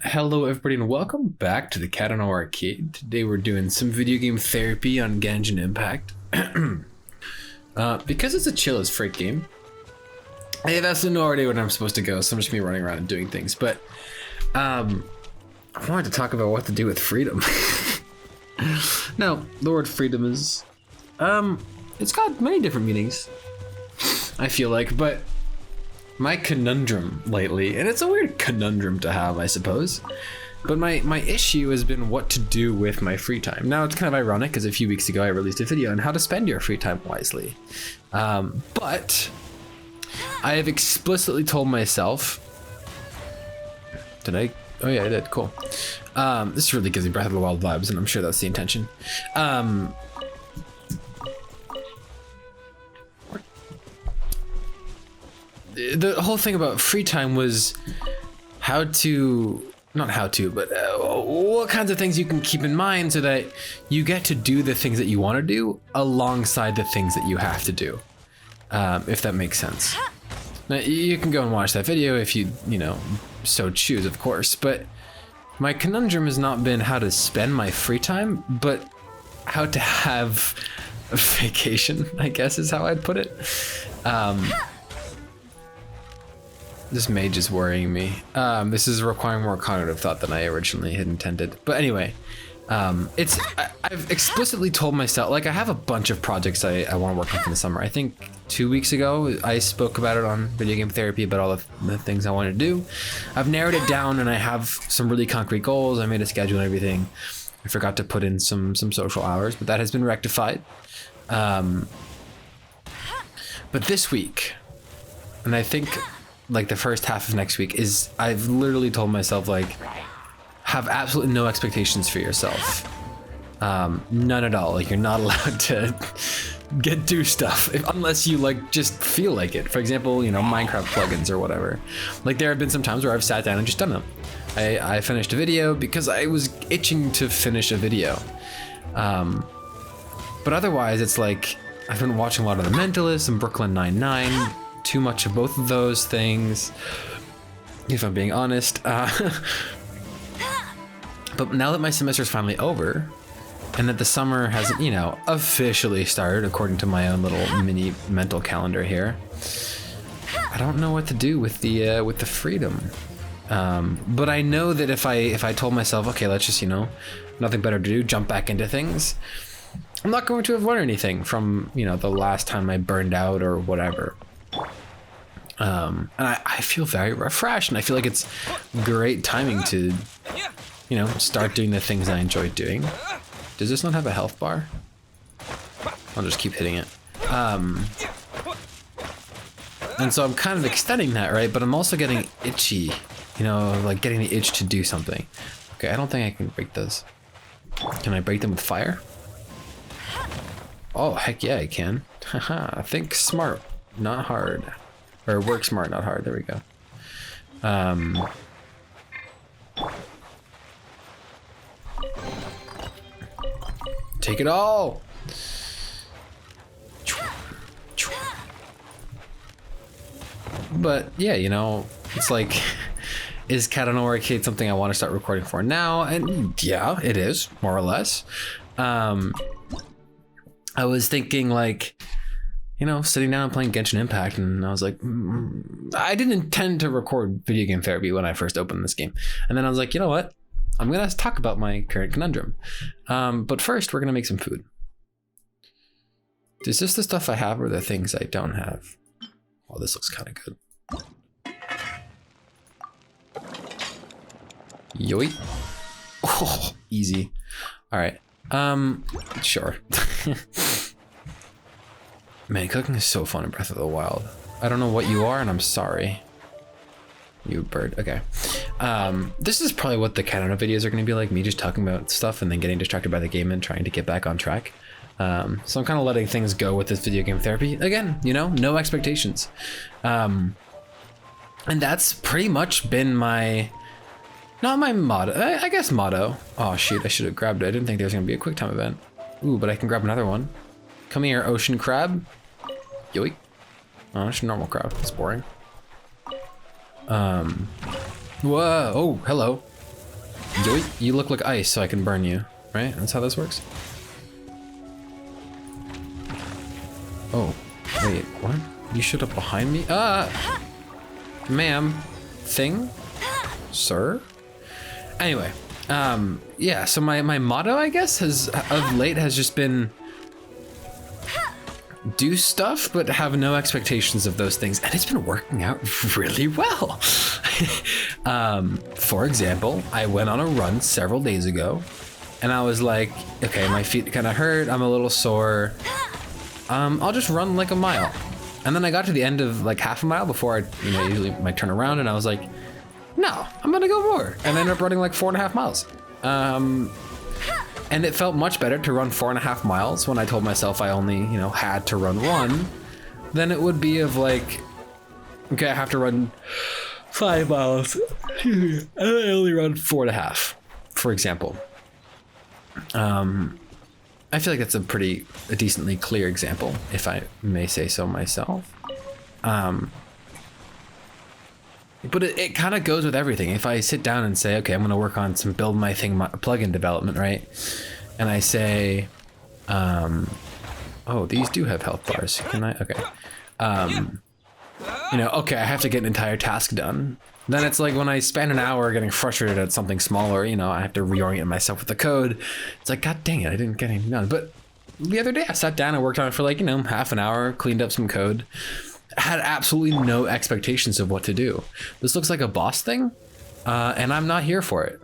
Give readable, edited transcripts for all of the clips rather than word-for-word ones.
Hello everybody and welcome back to the Cowdino Arcade. Today we're doing some video game therapy on Genshin Impact. Because it's a chill as frick game, I have absolutely no idea where I'm supposed to go, so I'm just gonna be running around and doing things. But I wanted to talk about what to do with freedom. Now, the word freedom is it's got many different meanings, I feel like, but my conundrum lately, and it's a weird conundrum to have, I suppose, but my issue has been what to do with my free time. Now, it's kind of ironic because a few weeks ago I released a video on how to spend your free time wisely. But I have explicitly told myself, did I? Oh yeah, I did, cool. This really gives me Breath of the Wild vibes, and I'm sure that's the intention. The whole thing about free time was what kinds of things you can keep in mind so that you get to do the things that you want to do alongside the things that you have to do, if that makes sense. Now, you can go and watch that video if you so choose, of course, but my conundrum has not been how to spend my free time, but how to have a vacation, I guess is how I'd put it. This mage is worrying me. This is requiring more cognitive thought than I originally had intended. But anyway, I've explicitly told myself, like, I have a bunch of projects I want to work on in the summer. I think 2 weeks ago, I spoke about it on Video Game Therapy about all the things I want to do. I've narrowed it down and I have some really concrete goals. I made a schedule and everything. I forgot to put in some social hours, but that has been rectified. But this week, and I think like the first half of next week, is I've literally told myself, like, have absolutely no expectations for yourself. None at all. Like, you're not allowed to do stuff unless you just feel like it. For example, Minecraft plugins or whatever. Like, there have been some times where I've sat down and just done them. I finished a video because I was itching to finish a video. But otherwise, it's like I've been watching a lot of The Mentalist and Brooklyn Nine-Nine. Too much of both of those things, if I'm being honest. But now that my semester's finally over, and that the summer has, officially started according to my own little mini mental calendar here, I don't know what to do with the freedom. But I know that if I told myself, okay, let's just, nothing better to do, jump back into things, I'm not going to have learned anything from, the last time I burned out or whatever. And I feel very refreshed, and I feel like it's great timing to, start doing the things I enjoy doing. Does this not have a health bar? I'll just keep hitting it. And so I'm kind of extending that, right? But I'm also getting itchy, like getting the itch to do something. Okay, I don't think I can break those. Can I break them with fire? Oh, heck yeah, I can. Haha, think smart, not hard. Or work smart, not hard. There we go. Take it all. But yeah, it's like, is Cowdino Arcade something I want to start recording for now? And yeah, it is, more or less. I was thinking, like, sitting down and playing Genshin Impact, and I was like, I didn't intend to record Video Game Therapy when I first opened this game. And then I was like, you know what? I'm going to talk about my current conundrum. But first, we're going to make some food. Is this the stuff I have or the things I don't have? Oh, this looks kind of good. Yoy. Oh, easy. All right. Sure. Man, cooking is so fun in Breath of the Wild. I don't know what you are, and I'm sorry. You bird. Okay. This is probably what the Cowdino videos are going to be like, me just talking about stuff and then getting distracted by the game and trying to get back on track. So I'm kind of letting things go with this Video Game Therapy. Again, no expectations. And that's pretty much been not my motto, I guess motto. Oh shoot, I should have grabbed it. I didn't think there was going to be a quick time event. Ooh, but I can grab another one. Come here, ocean crab. Yoink. Oh, it's a normal crab. It's boring. Whoa. Oh, hello. You look like ice, so I can burn you, right? That's how this works. Oh, wait, what? You showed up behind me? Ma'am, thing, sir. Anyway, yeah. So my motto, I guess, of late has just been do stuff, but have no expectations of those things, and it's been working out really well. For example, I went on a run several days ago, and I was like, okay, my feet kind of hurt. I'm a little sore. I'll just run like a mile. And then I got to the end of like half a mile before I, usually might turn around, and I was like, no, I'm gonna go more. And I ended up running like 4.5 miles. And it felt much better to run 4.5 miles when I told myself I only, had to run one, than it would be of like, okay, I have to run 5 miles, and I only run 4.5, for example. I feel like that's a decently clear example, if I may say so myself. But it kind of goes with everything. If I sit down and say, okay, I'm going to work on some build my thing plugin development, right? And I say, oh, these do have health bars. Can I? Okay. Okay, I have to get an entire task done. Then it's like when I spend an hour getting frustrated at something smaller, I have to reorient myself with the code. It's like, God dang it, I didn't get anything done. But the other day I sat down and worked on it for like, half an hour, cleaned up some code. Had absolutely no expectations of what to do. This looks like a boss thing, and I'm not here for it.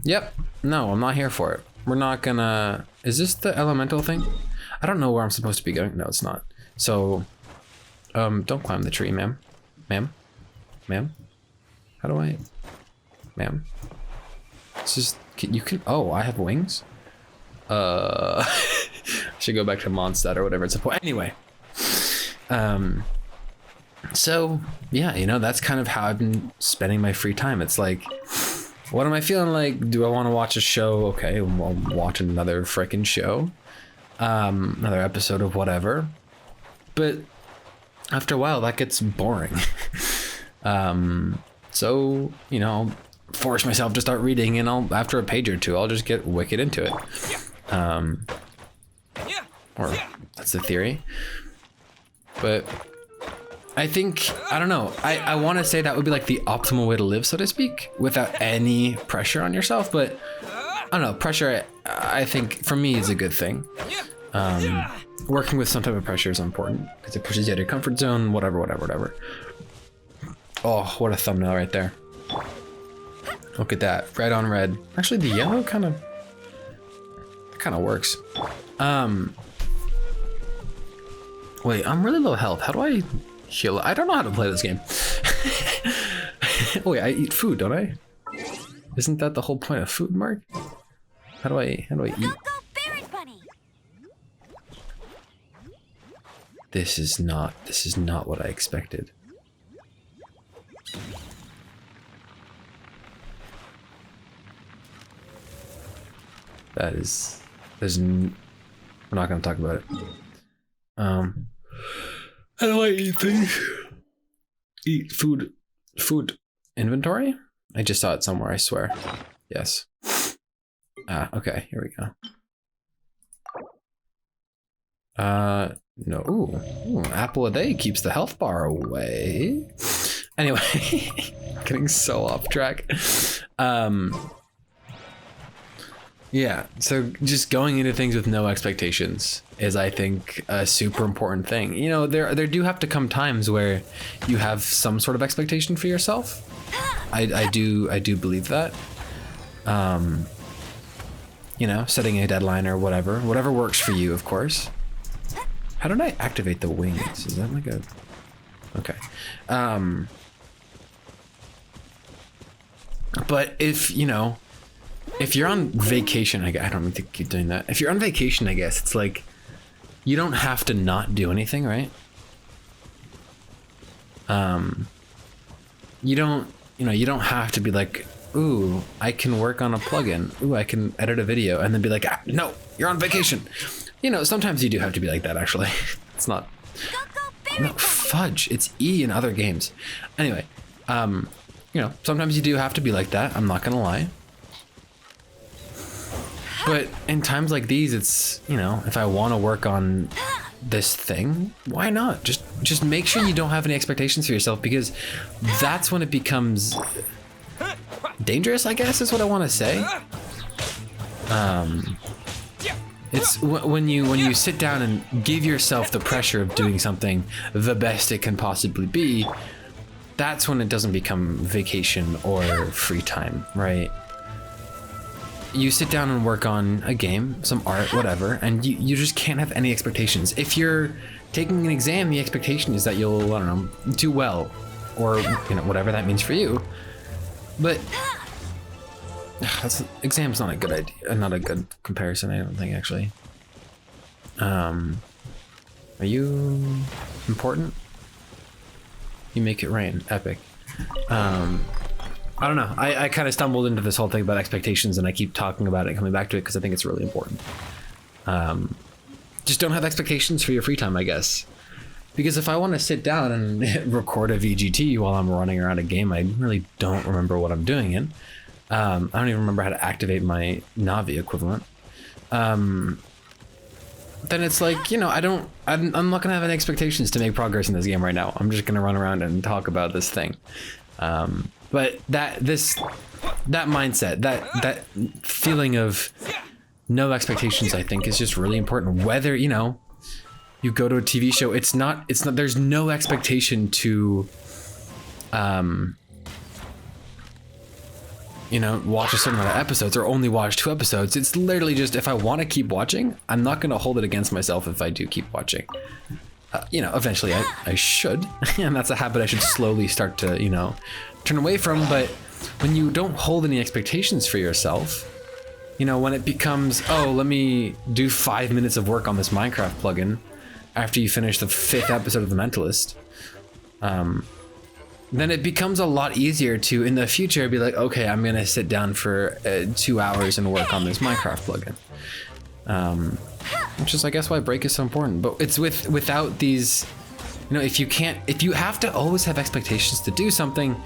Yep, no, I'm not here for it. We're not gonna, is this the elemental thing? I don't know where I'm supposed to be going. No, it's not. So, don't climb the tree, ma'am. Ma'am? How do I, ma'am? It's just, oh, I have wings? I should go back to Mondstadt or whatever it's a point. Anyway. So yeah, that's kind of how I've been spending my free time. It's like, what am I feeling like? Do I want to watch a show? Okay, we'll watch another freaking show. Another episode of whatever. But after a while, that gets boring. So, I'll force myself to start reading, and after a page or two, I'll just get wicked into it. Or that's the theory. But I think, I don't know, I want to say that would be like the optimal way to live, so to speak, without any pressure on yourself. But I don't know, pressure, I think for me is a good thing. Working with some type of pressure is important because it pushes you out of your comfort zone, whatever. Oh, what a thumbnail right there. Look at that, red on red. Actually, the yellow kind of works. Wait, I'm really low health. How do I heal? I don't know how to play this game. Wait, I eat food, don't I? Isn't that the whole point of food, Mark? How do I eat? This is not what I expected. We're not gonna talk about it. How do I eat things? Eat food inventory? I just saw it somewhere, I swear. Yes. Okay, here we go. No. Ooh, apple a day keeps the health bar away. Anyway, getting so off track. Yeah, so just going into things with no expectations is, I think, a super important thing. There do have to come times where you have some sort of expectation for yourself. I do believe that. Setting a deadline or whatever works for you, of course. How did I activate the wings? Is that like a, okay. But if you're on vacation, I don't need to keep doing that. If you're on vacation, I guess it's like, you don't have to not do anything, right? You don't have to be like, ooh, I can work on a plugin. Ooh, I can edit a video, and then be like, no, you're on vacation. Sometimes you do have to be like that, actually. It's not, no, fudge, it's E in other games. Anyway, you know, sometimes you do have to be like that. I'm not gonna lie. But in times like these, it's, you know, if I want to work on this thing, why not? Just make sure you don't have any expectations for yourself, because that's when it becomes dangerous, I guess is what I want to say. It's when you sit down and give yourself the pressure of doing something the best it can possibly be, that's when it doesn't become vacation or free time, right? You sit down and work on a game, some art, whatever, and you just can't have any expectations. If you're taking an exam, the expectation is that you'll, I don't know, do well, or, you know, whatever that means for you. But exam's not a good idea, not a good comparison, I don't think, actually. Are you important? You make it rain, epic. I don't know. I kind of stumbled into this whole thing about expectations, and I keep talking about it and coming back to it because I think it's really important. Just don't have expectations for your free time, I guess. Because if I want to sit down and record a VGT while I'm running around a game I really don't remember what I'm doing in, I don't even remember how to activate my Navi equivalent, then it's like, you know, I'm not gonna have any expectations to make progress in this game right now. I'm just gonna run around and talk about this thing. But that mindset, that feeling of no expectations, I think, is just really important. Whether, you know, you go to a TV show, it's not, there's no expectation to, you know, watch a certain amount of episodes or only watch 2 episodes. It's literally just, if I want to keep watching, I'm not going to hold it against myself if I do keep watching. You know, eventually I should, and that's a habit I should slowly start to, you know, turn away from. But when you don't hold any expectations for yourself, you know, when it becomes, oh, let me do 5 minutes of work on this Minecraft plugin after you finish the 5th episode of The Mentalist, then it becomes a lot easier to, in the future, be like, okay, I'm gonna sit down for 2 hours and work on this Minecraft plugin. Which is, I guess, why break is so important. But it's without these, you know, if you have to always have expectations to do something,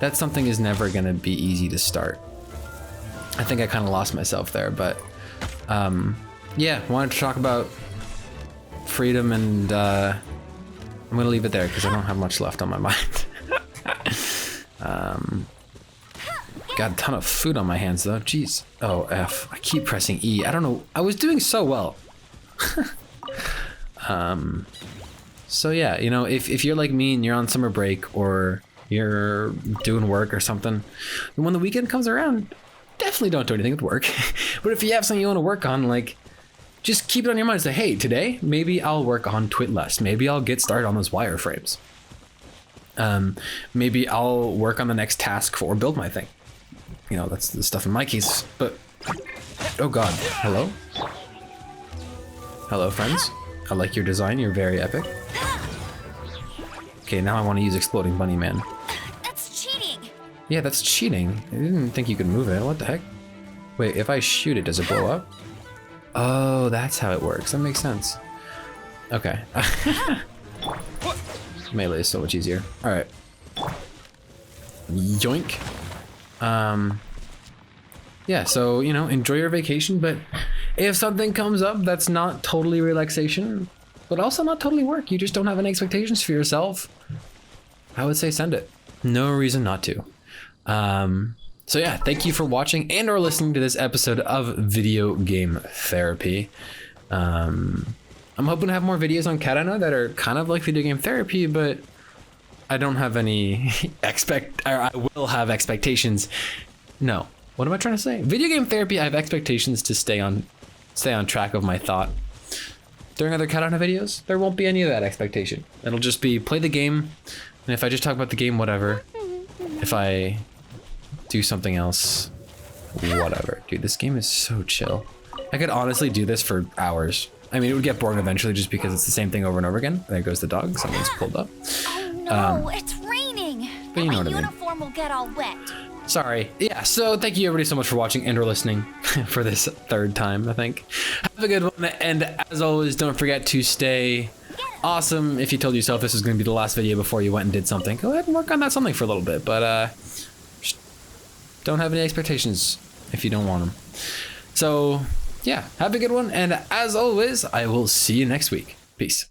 that something is never gonna be easy to start. I think I kind of lost myself there, but yeah, wanted to talk about freedom, and I'm gonna leave it there because I don't have much left on my mind. Got a ton of food on my hands though. Jeez. Oh, F. I keep pressing E. I don't know. I was doing so well. So yeah, you know, if you're like me and you're on summer break or you're doing work or something, when the weekend comes around, definitely don't do anything with work. But if you have something you want to work on, like, just keep it on your mind. Say, hey, today, maybe I'll work on Twitless. Maybe I'll get started on those wireframes. Maybe I'll work on the next task for build my thing. You know, that's the stuff in my case, but, oh God, hello? Hello, friends. I like your design, you're very epic. Okay, now I want to use Exploding Bunny Man. That's cheating! Yeah, that's cheating. I didn't think you could move it, what the heck? Wait, if I shoot it, does it blow up? Oh, that's how it works, that makes sense. Okay. Melee is so much easier. Alright. Yoink. Yeah, so, you know, enjoy your vacation, but if something comes up that's not totally relaxation, but also not totally work, you just don't have any expectations for yourself, I would say send it. No reason not to. So yeah, thank you for watching and or listening to this episode of Video Game Therapy. I'm hoping to have more videos on Cowdino that are kind of like video game therapy, but I don't have any I will have expectations. No, what am I trying to say? Video game therapy, I have expectations to stay on track of my thought. During other Cowdino videos, there won't be any of that expectation. It'll just be play the game, and if I just talk about the game, whatever. If I do something else, whatever. Dude, this game is so chill. I could honestly do this for hours. I mean, it would get boring eventually just because it's the same thing over and over again. There goes the dog. Someone's pulled up. Oh no, it's raining. But you know what I mean. My uniform will get all wet. Sorry. Yeah, so thank you everybody so much for watching and or listening for this 3rd time, I think. Have a good one, and as always, don't forget to stay awesome. If you told yourself this was going to be the last video before you went and did something, go ahead and work on that something for a little bit. But Don't have any expectations if you don't want them. So yeah, have a good one. And as always, I will see you next week. Peace.